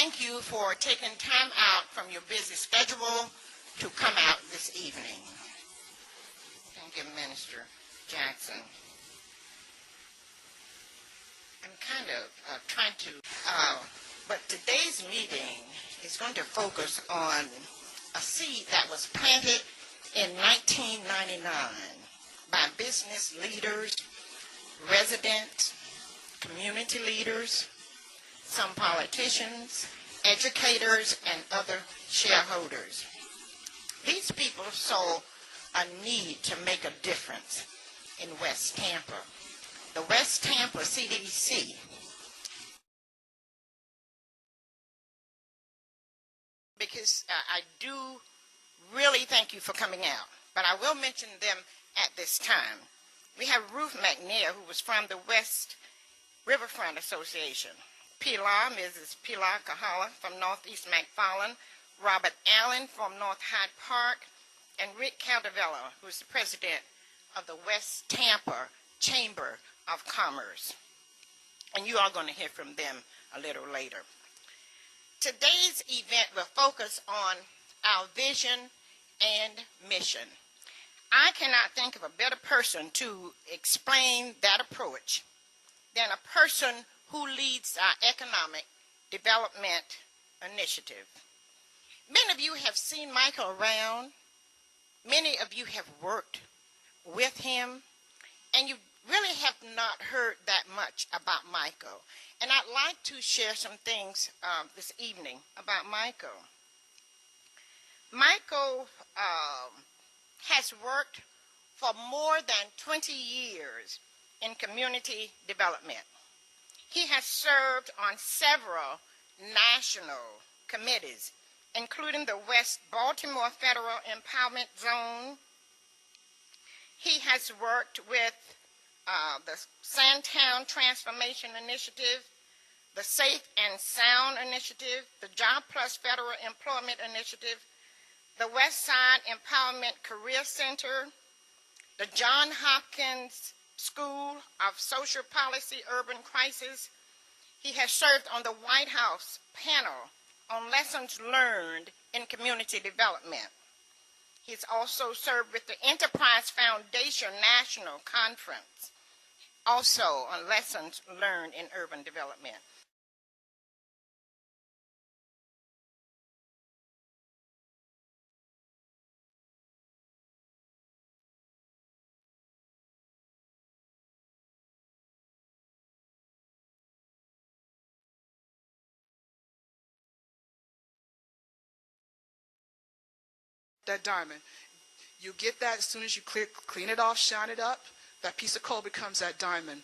thank you for taking time out from your busy schedule to come out this evening. Thank you, Minister Jackson. I'm kind of trying to, but today's meeting is going to focus on a seed that was planted in 1999 by business leaders, residents, community leaders, some politicians, educators, and other shareholders. These people saw a need to make a difference in West Tampa. The West Tampa CDC because I do really thank you for coming out, but I will mention them at this time. We have Ruth McNair, who was from the West Riverfront Association, Pilar, Mrs. Pilar Kahala from Northeast McFarland, Robert Allen from North Hyde Park, and Rick Caldavello, who is the president of the West Tampa Chamber of Commerce. And you are going to hear from them a little later. Today's event will focus on our vision and mission. I cannot think of a better person to explain that approach than a person who leads our economic development initiative. Many of you have seen Michael around. Many of you have worked with him, and you really have not heard that much about Michael. And I'd like to share some things this evening about Michael. Michael has worked for more than 20 years in community development. He has served on several national committees, including the West Baltimore Federal Empowerment Zone. He has worked with the Sandtown Transformation Initiative, the Safe and Sound Initiative, the Job Plus Federal Employment Initiative, the West Side Empowerment Career Center, the John Hopkins School of Social Policy Urban Crisis. He has served on the White House panel on lessons learned in community development. He's also served with the Enterprise Foundation National Conference, also on lessons learned in urban development. That diamond. You get that as soon as you clean it off, shine it up, that piece of coal becomes that diamond.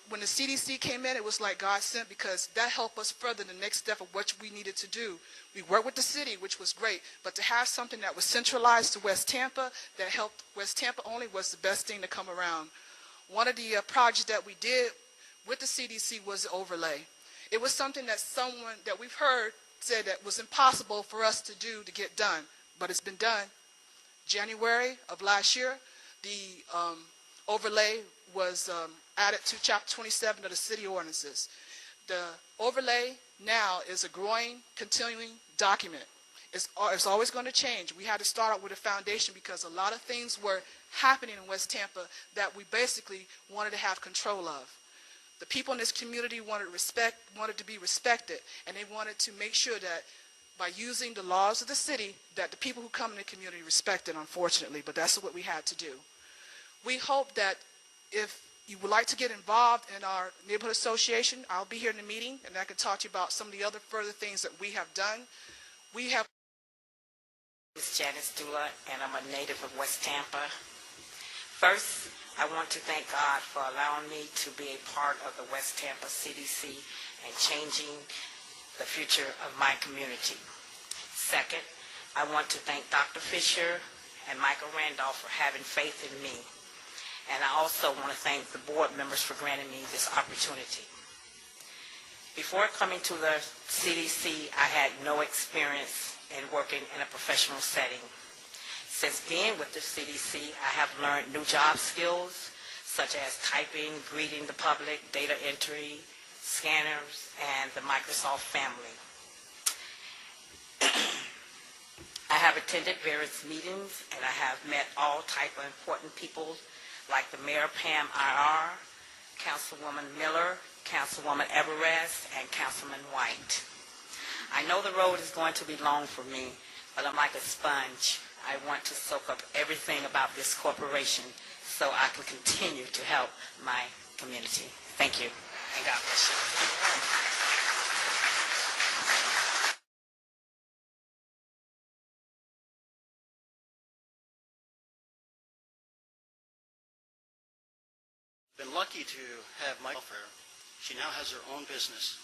When the CDC came in, it was like God sent, because that helped us further the next step of what we needed to do. We worked with the city, which was great, but to have something that was centralized to West Tampa, that helped West Tampa only, was the best thing to come around. One of the projects that we did with the CDC was the overlay. It was something that someone that we've heard said that was impossible for us to do, to get done, but it's been done. January of last year, the overlay was added to Chapter 27 of the city ordinances. The overlay now is a growing, continuing document. It's always going to change. We had to start out with a foundation because a lot of things were happening in West Tampa that we basically wanted to have control of. The people in this community wanted to be respected, and they wanted to make sure that by using the laws of the city, that the people who come in the community respect it, unfortunately, but that's what we had to do. We hope that if you would like to get involved in our neighborhood association, I'll be here in the meeting, and I can talk to you about some of the other further things that we have done. We have... This is Janice Dula, and I'm a native of West Tampa. First, I want to thank God for allowing me to be a part of the West Tampa CDC and changing the future of my community. Second, I want to thank Dr. Fisher and Michael Randolph for having faith in me. And I also want to thank the board members for granting me this opportunity. Before coming to the CDC, I had no experience in working in a professional setting. Since being with the CDC, I have learned new job skills such as typing, greeting the public, data entry, scanners, and the Microsoft family. have attended various meetings, and I have met all type of important people like the Mayor Pam IR, Councilwoman Miller, Councilwoman Everest, and Councilman White. I know the road is going to be long for me, but I'm like a sponge. I want to soak up everything about this corporation so I can continue to help my community. Thank you, and God bless you. Been lucky to have my welfare. She now has her own business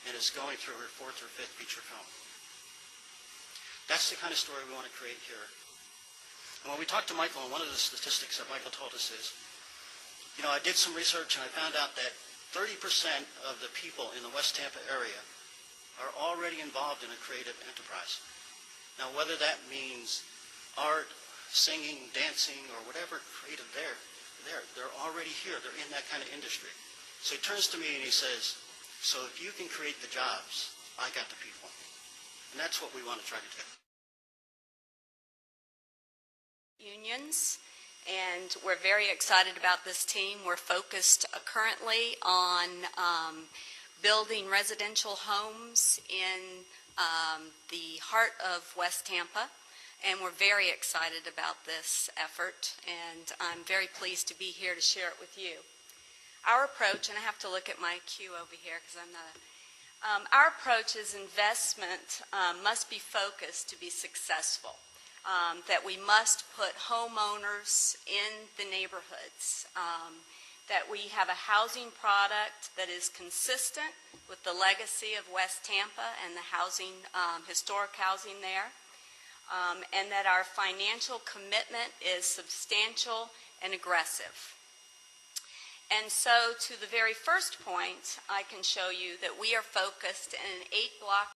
and is going through her 4th or 5th feature film. That's the kind of story we want to create here. And when we talked to Michael, and one of the statistics that Michael told us is, you know, I did some research and I found out that 30% of the people in the West Tampa area are already involved in a creative enterprise. Now, whether that means art, singing, dancing, or whatever creative they're already here. They're in that kind of industry. So he turns to me and he says, so if you can create the jobs, I got the people. And that's what we want to try to do. Unions, and we're very excited about this team. We're focused currently on building residential homes in the heart of West Tampa, and we're very excited about this effort, and I'm very pleased to be here to share it with you. Our approach, and I have to look at my cue over here because I'm not our approach is investment must be focused to be successful. That we must put homeowners in the neighborhoods, that we have a housing product that is consistent with the legacy of West Tampa and the housing, historic housing there, and that our financial commitment is substantial and aggressive. And so to the very first point, I can show you that we are focused in an 8-block.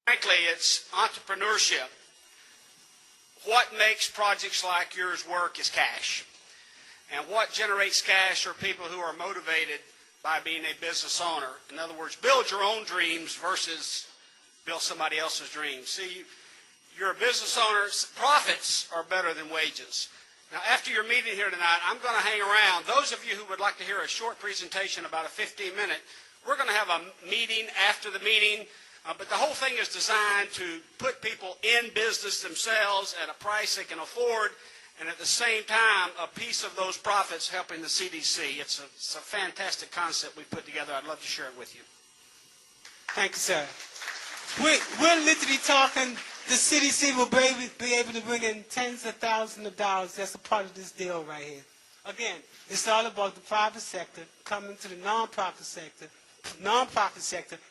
Frankly, it's entrepreneurship. What makes projects like yours work is cash. And what generates cash are people who are motivated by being a business owner. In other words, build your own dreams versus build somebody else's dreams. See, you're a business owner. Profits are better than wages. Now, after your meeting here tonight, I'm going to hang around. Those of you who would like to hear a short presentation, about a 15-minute, we're going to have a meeting after the meeting. But the whole thing is designed to put people in business themselves at a price they can afford, and at the same time, a piece of those profits helping the CDC. It's a fantastic concept we put together. I'd love to share it with you. Thank you, sir. We're literally talking, the CDC will be able to bring in tens of thousands of dollars. That's a part of this deal right here. Again, it's all about the private sector coming to the nonprofit sector,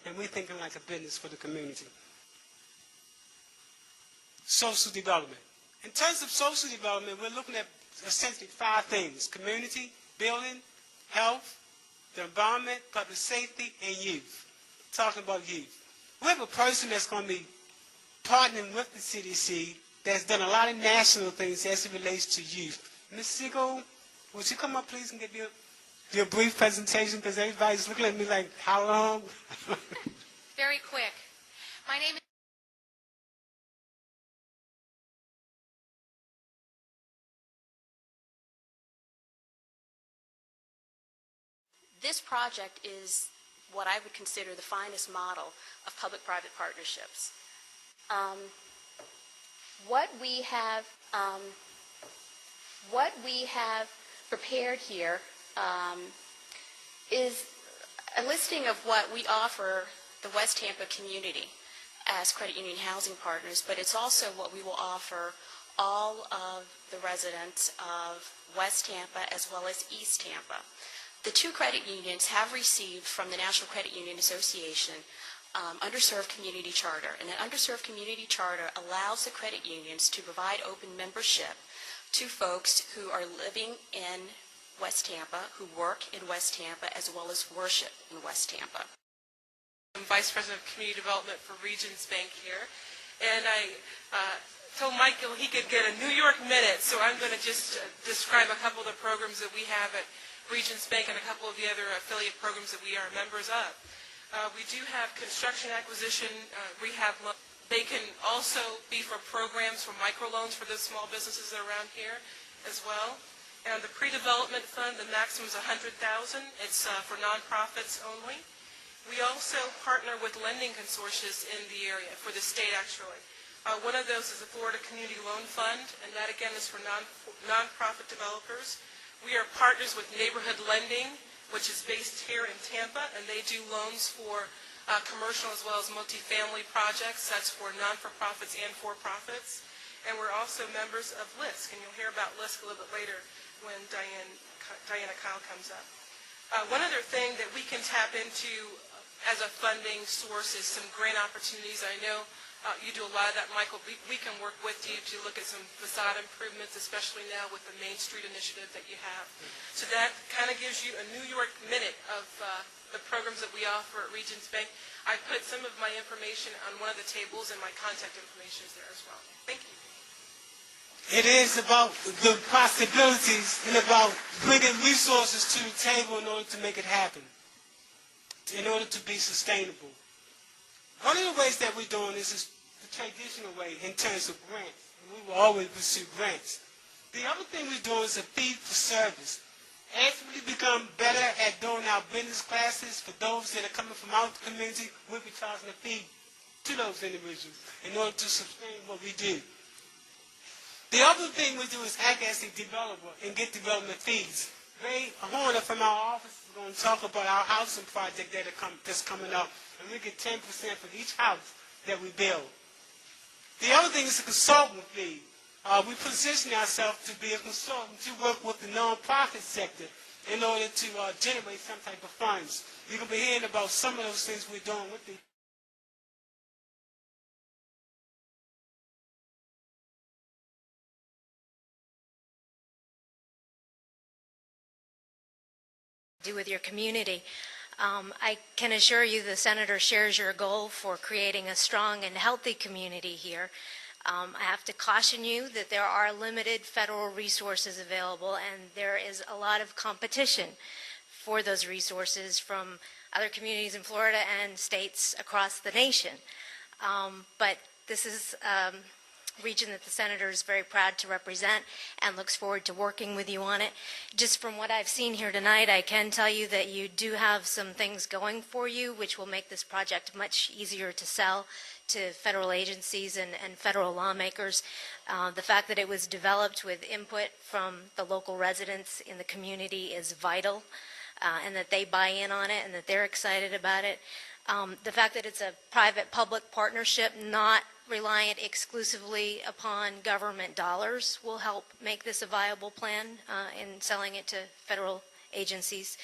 and we're thinking like a business for the community. Social development. In terms of social development, we're looking at essentially 5 things: community, building, health, the environment, public safety, and youth. Talking about youth. We have a person that's going to be partnering with the CDC that's done a lot of national things as it relates to youth. Ms. Siegel, would you come up, please, and give your brief presentation, because everybody's looking at me like, how long? Very quick. My name is This project is what I would consider the finest model of public-private partnerships. What we have prepared here is a listing of what we offer the West Tampa community as credit union housing partners, but it's also what we will offer all of the residents of West Tampa as well as East Tampa. The 2 credit unions have received from the National Credit Union Association Underserved Community Charter, and an Underserved Community Charter allows the credit unions to provide open membership to folks who are living in West Tampa, who work in West Tampa, as well as worship in West Tampa. I'm Vice President of Community Development for Regions Bank here, and I told Michael he could get a New York minute, so I'm going to just describe a couple of the programs that we have at Regions Bank and a couple of the other affiliate programs that we are members of. We do have construction, acquisition, rehab loan. They can also be for programs for microloans for those small businesses that are around here as well. And the pre-development fund, the maximum is $100,000. It's for nonprofits only. We also partner with lending consortia in the area, for the state actually. One of those is the Florida Community Loan Fund, and that again is for nonprofit developers. We are partners with Neighborhood Lending, which is based here in Tampa, and they do loans for commercial as well as multifamily projects. That's for non-for-profits and for-profits. And we're also members of LISC, and you'll hear about LISC a little bit later when Diana Kyle comes up. One other thing that we can tap into as a funding source is some grant opportunities. I know you do a lot of that, Michael. We can work with you to look at some facade improvements, especially now with the Main Street initiative that you have. So that kind of gives you a New York minute of the programs that we offer at Regions Bank. I put some of my information on one of the tables, and my contact information is there as well. Thank you. It is about the possibilities and about bringing resources to the table in order to make it happen, in order to be sustainable. One of the ways that we're doing this is the traditional way in terms of grants, and we will always pursue grants. The other thing we're doing is a fee for service. As we become better at doing our business classes for those that are coming from out the community, we'll be charging a fee to those individuals in order to sustain what we do. The other thing we do is act as a developer and get development fees. Ray Horner from our office is going to talk about our housing project that's coming up, and we get 10% for each house that we build. The other thing is a consultant fee. We position ourselves to be a consultant to work with the nonprofit sector in order to generate some type of funds. You're going to be hearing about some of those things we're doing with the do with your community. I can assure you the Senator shares your goal for creating a strong and healthy community here. I have to caution you that there are limited federal resources available, and there is a lot of competition for those resources from other communities in Florida and states across the nation. But this is a region that the Senator is very proud to represent and looks forward to working with you on it. Just from what I've seen here tonight, I can tell you that you do have some things going for you which will make this project much easier to sell to federal agencies and federal lawmakers. The fact that it was developed with input from the local residents in the community is vital, and that they buy in on it and that they're excited about it. The fact that it's a private-public partnership, not reliant exclusively upon government dollars, will help make this a viable plan in selling it to federal agencies.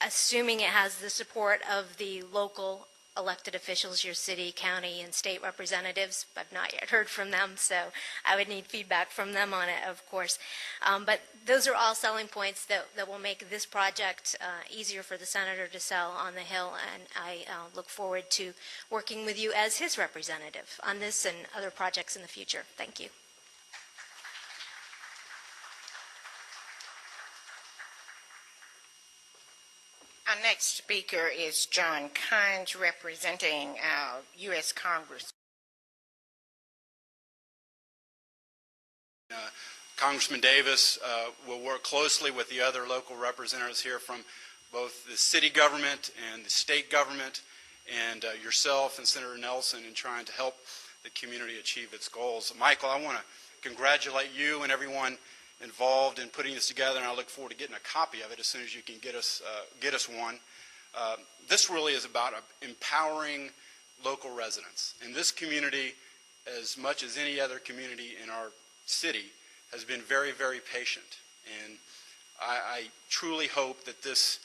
Assuming it has the support of the local elected officials, your city, county, and state representatives. I've not yet heard from them, so I would need feedback from them on it, of course. But those are all selling points that will make this project easier for the Senator to sell on the Hill, and I look forward to working with you as his representative on this and other projects in the future. Thank you. Our next speaker is John Kynes, representing our U.S. Congress. Congressman Davis will work closely with the other local representatives here from both the city government and the state government, and yourself and Senator Nelson in trying to help the community achieve its goals. Michael, I want to congratulate you and everyone involved in putting this together, and I look forward to getting a copy of it as soon as you can get us one. This really is about empowering local residents. And this community, as much as any other community in our city, has been very, very patient. And I truly hope that this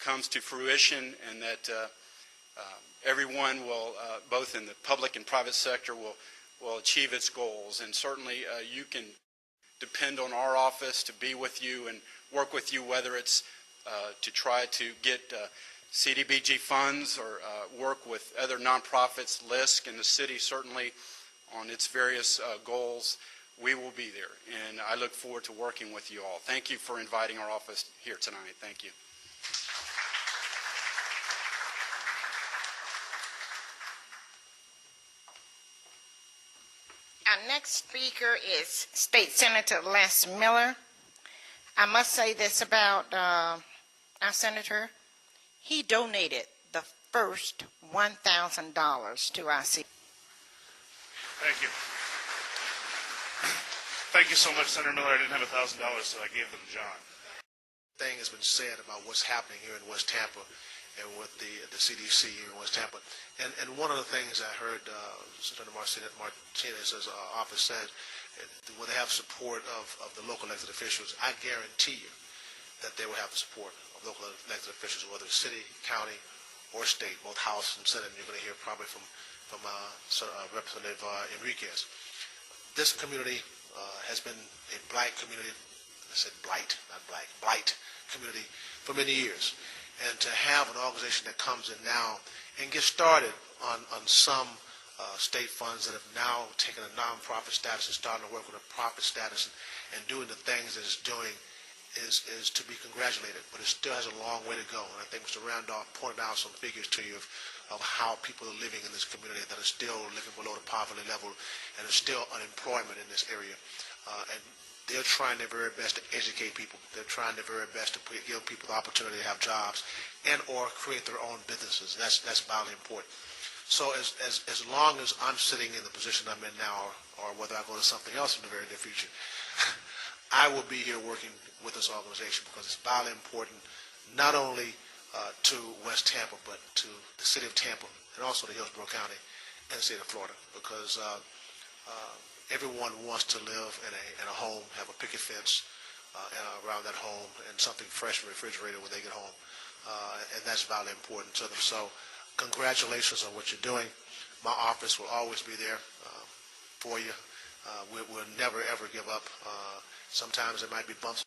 comes to fruition and that everyone will, both in the public and private sector, will achieve its goals. And certainly you can depend on our office to be with you and work with you, whether it's to try to get CDBG funds or work with other nonprofits, LISC, and the city certainly on its various goals. We will be there, and I look forward to working with you all. Thank you for inviting our office here tonight. Thank you. Our next speaker is State Senator Les Miller. I must say this about our senator. He donated the first $1,000 to our city. Thank you. Thank you so much, Senator Miller. I didn't have $1,000, so I gave them to John. Thing has been said about what's happening here in West Tampa and with the CDC here in West Tampa. And one of the things I heard Senator Martinez's office said, will they have support of the local elected officials? I guarantee you that they will have the support of local elected officials, whether it's city, county, or state, both House and Senate. And you're going to hear probably from Representative Enriquez. This community has been a black community. I said blight, not black, blight community for many years. And to have an organization that comes in now and get started on some state funds that have now taken a nonprofit status and starting to work with a profit status and doing the things that it's doing is to be congratulated. But it still has a long way to go. And I think Mr. Randolph pointed out some figures to you of how people are living in this community that are still living below the poverty level and there's still unemployment in this area. And they're trying their very best to educate people. They're trying their very best to give people the opportunity to have jobs and or create their own businesses. That's vitally important. So as long as I'm sitting in the position I'm in now, or whether I go to something else in the very near future, I will be here working with this organization because it's vitally important not only to West Tampa, but to the city of Tampa and also to Hillsborough County and the state of Florida, because everyone wants to live in a home, have a picket fence around that home, and something fresh in the refrigerator when they get home. And that's vitally important to them. So congratulations on what you're doing. My office will always be there for you. We'll never, ever give up. Sometimes there might be bumps.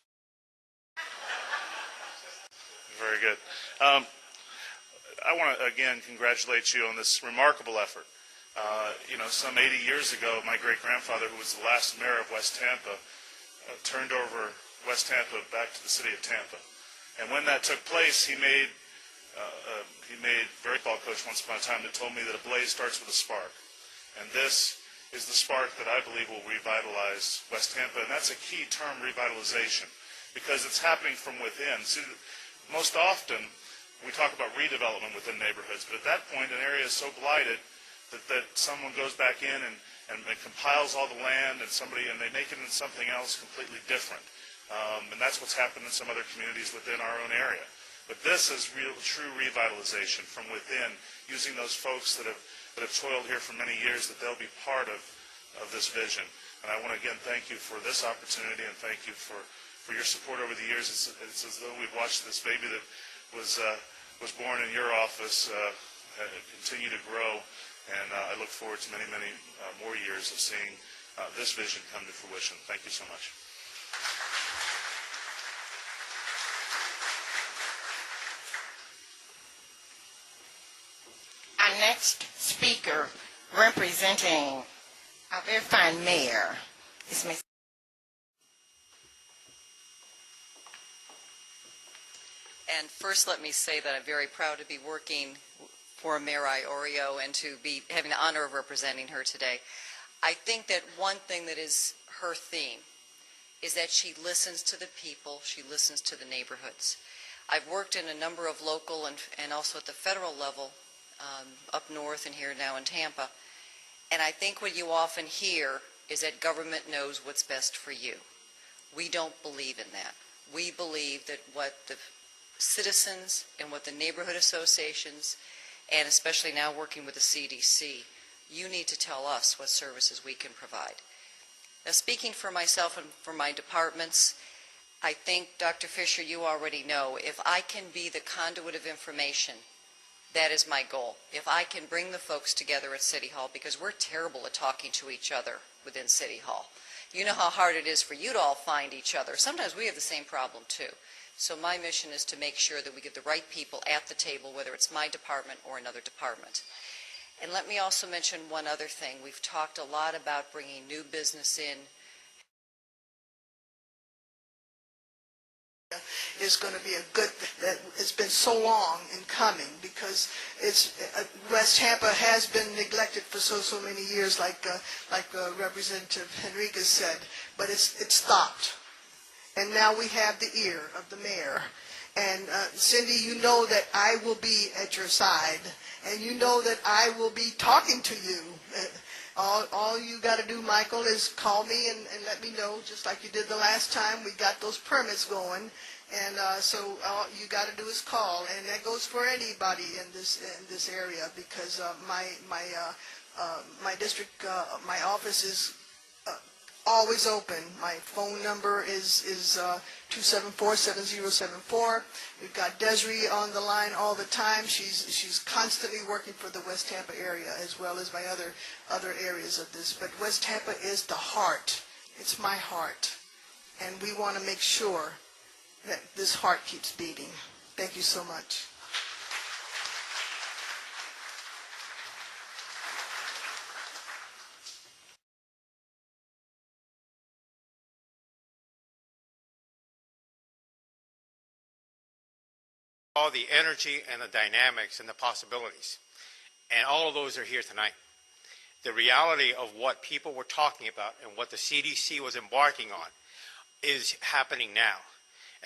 Very good. I want to, again, congratulate you on this remarkable effort. Some 80 years ago, my great-grandfather, who was the last mayor of West Tampa, turned over West Tampa back to the city of Tampa. And when that took place, he made very ball coach once upon a time that told me that a blaze starts with a spark. And this is the spark that I believe will revitalize West Tampa. And that's a key term, revitalization, because it's happening from within. See, most often, we talk about redevelopment within neighborhoods, but at that point, an area is so blighted that someone goes back in and compiles all the land and they make it into something else completely different. And that's what's happened in some other communities within our own area. But this is real, true revitalization from within, using those folks that have toiled here for many years, that they'll be part of this vision. And I want to again thank you for this opportunity and thank you for your support over the years. It's as though we've watched this baby that was born in your office continue to grow. And I look forward to many, many more years of seeing this vision come to fruition. Thank you so much. Our next speaker, representing a very fine mayor, is Ms. And first, let me say that I'm very proud to be working for Mayor Iorio and to be having the honor of representing her today. I think that one thing that is her theme is that she listens to the people, she listens to the neighborhoods. I've worked in a number of local and also at the federal level up north and here now in Tampa, and I think what you often hear is that government knows what's best for you. We don't believe in that. We believe that what the citizens and what the neighborhood associations, and especially now working with the CDC, you need to tell us what services we can provide. Now, speaking for myself and for my departments, I think, Dr. Fisher, you already know, if I can be the conduit of information, that is my goal. If I can bring the folks together at City Hall, because we're terrible at talking to each other within City Hall. You know how hard it is for you to all find each other. Sometimes we have the same problem, too. So my mission is to make sure that we get the right people at the table, whether it's my department or another department. And let me also mention one other thing. We've talked a lot about bringing new business in. is going to be a good, that it's been so long in coming, because West Tampa has been neglected for so many years, like Representative Henriquez said, but it's stopped. And now we have the ear of the mayor. And Cindy, you know that I will be at your side, and you know that I will be talking to you. All you got to do, Michael, is call me and let me know, just like you did the last time. We got those permits going, and so all you got to do is call, and that goes for anybody in this area, because my district, my office is always open. My phone number is 274-7074. We've got Desiree on the line all the time. She's constantly working for the West Tampa area, as well as my other areas of this. But West Tampa is the heart. It's my heart. And we want to make sure that this heart keeps beating. Thank you so much. All the energy and the dynamics and the possibilities. And all of those are here tonight. The reality of what people were talking about and what the CDC was embarking on is happening now.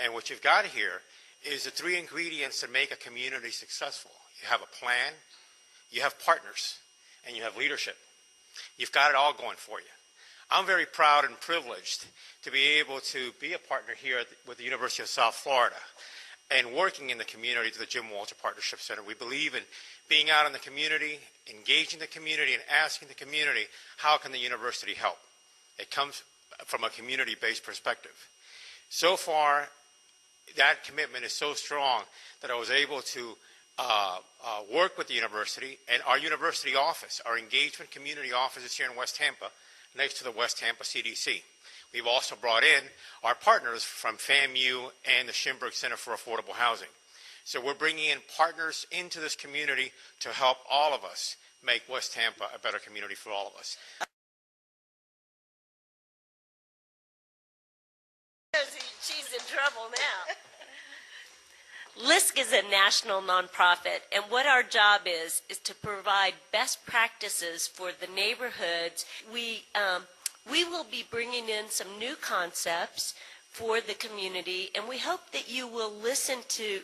And what you've got here is the three ingredients that make a community successful. You have a plan, you have partners, and you have leadership. You've got it all going for you. I'm very proud and privileged to be able to be a partner here with the University of South Florida and working in the community through the Jim Walter Partnership Center. We believe in being out in the community, engaging the community, and asking the community, how can the university help? It comes from a community-based perspective. So far, that commitment is so strong that I was able to work with the university and our university office, our engagement community office is here in West Tampa, next to the West Tampa CDC. We've also brought in our partners from FAMU and the Schimberg Center for Affordable Housing. So we're bringing in partners into this community to help all of us make West Tampa a better community for all of us. She's in trouble now. LISC is a national nonprofit, and what our job is to provide best practices for the neighborhoods. We will be bringing in some new concepts for the community, and we hope that you will listen to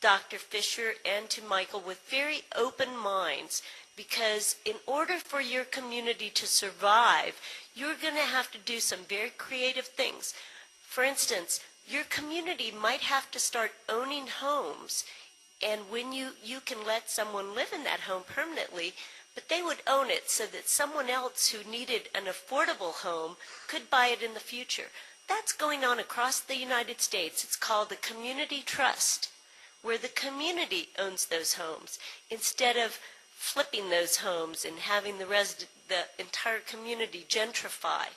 Dr. Fisher and to Michael with very open minds, because in order for your community to survive, you're going to have to do some very creative things. For instance, your community might have to start owning homes, and when you can let someone live in that home permanently, but they would own it so that someone else who needed an affordable home could buy it in the future. That's going on across the United States. It's called the community trust, where the community owns those homes instead of flipping those homes and having the entire community gentrify.